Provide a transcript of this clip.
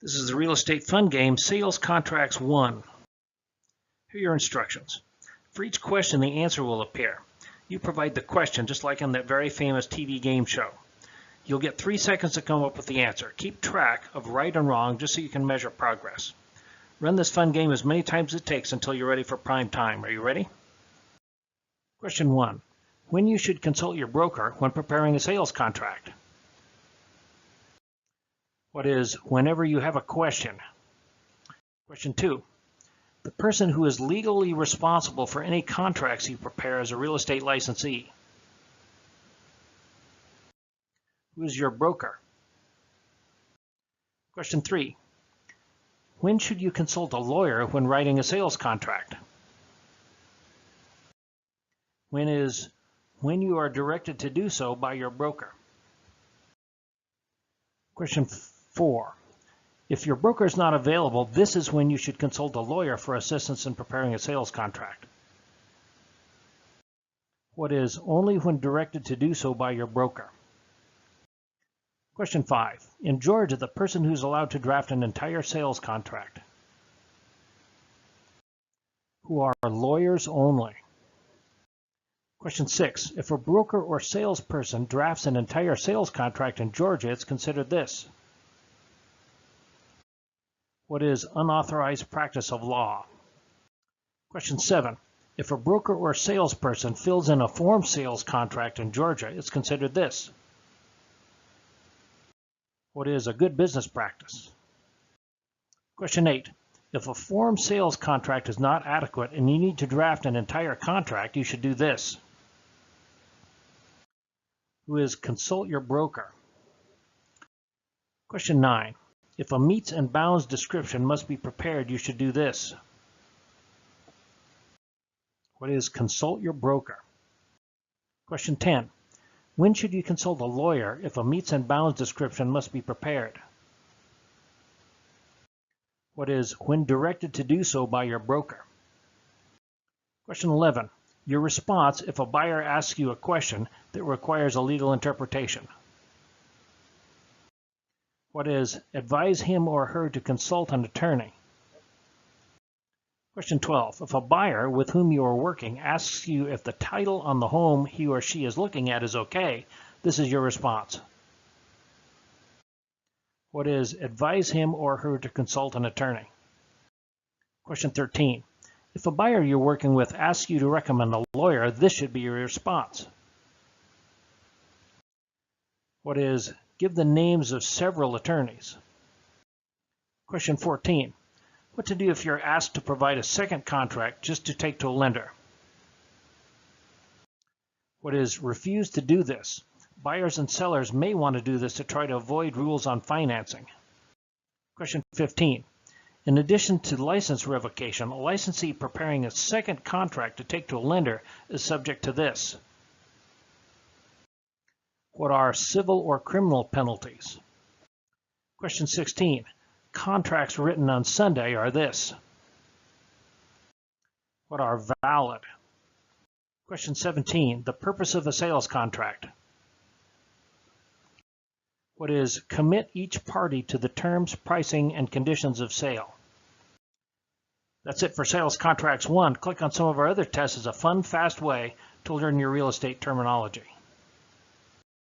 This is the real estate fun game, Sales Contracts 1. Here are your instructions. For each question, the answer will appear. You provide the question, just like on that very famous TV game show. You'll get 3 seconds to come up with the answer. Keep track of right and wrong, just so you can measure progress. Run this fun game as many times as it takes until you're ready for prime time. Are you ready? Question 1. When you should consult your broker when preparing a sales contract? What is whenever you have a question? Question 2. The person who is legally responsible for any contracts you prepare as a real estate licensee. Who is your broker? Question 3. When should you consult a lawyer when writing a sales contract? When you are directed to do so by your broker. Question 4. If your broker is not available, this is when you should consult a lawyer for assistance in preparing a sales contract. What is only when directed to do so by your broker? Question 5. In Georgia, the person who's allowed to draft an entire sales contract. Who are lawyers only. Question 6. If a broker or salesperson drafts an entire sales contract in Georgia, it's considered this. What is unauthorized practice of law? Question 7. If a broker or salesperson fills in a form sales contract in Georgia, it's considered this. What is a good business practice? Question 8. If a form sales contract is not adequate and you need to draft an entire contract, you should do this. Who is consult your broker? Question 9. If a meets and bounds description must be prepared, you should do this. What is consult your broker? Question 10. When should you consult a lawyer if a meets and bounds description must be prepared? What is when directed to do so by your broker? Question 11. Your response if a buyer asks you a question that requires a legal interpretation. What is advise him or her to consult an attorney? Question 12. If a buyer with whom you are working asks you if the title on the home he or she is looking at is okay, this is your response. What is advise him or her to consult an attorney? Question 13. If a buyer you're working with asks you to recommend a lawyer, this should be your response. What is give the names of several attorneys? Question 14. What to do if you're asked to provide a second contract just to take to a lender? What is refuse to do this? Buyers and sellers may want to do this to try to avoid rules on financing. Question 15. In addition to license revocation, a licensee preparing a second contract to take to a lender is subject to this. What are civil or criminal penalties? Question 16. Contracts written on Sunday are this. What are valid? Question 17. The purpose of a sales contract. What is commit each party to the terms, pricing, and conditions of sale. That's it for Sales Contracts 1. Click on some of our other tests as a fun, fast way to learn your real estate terminology.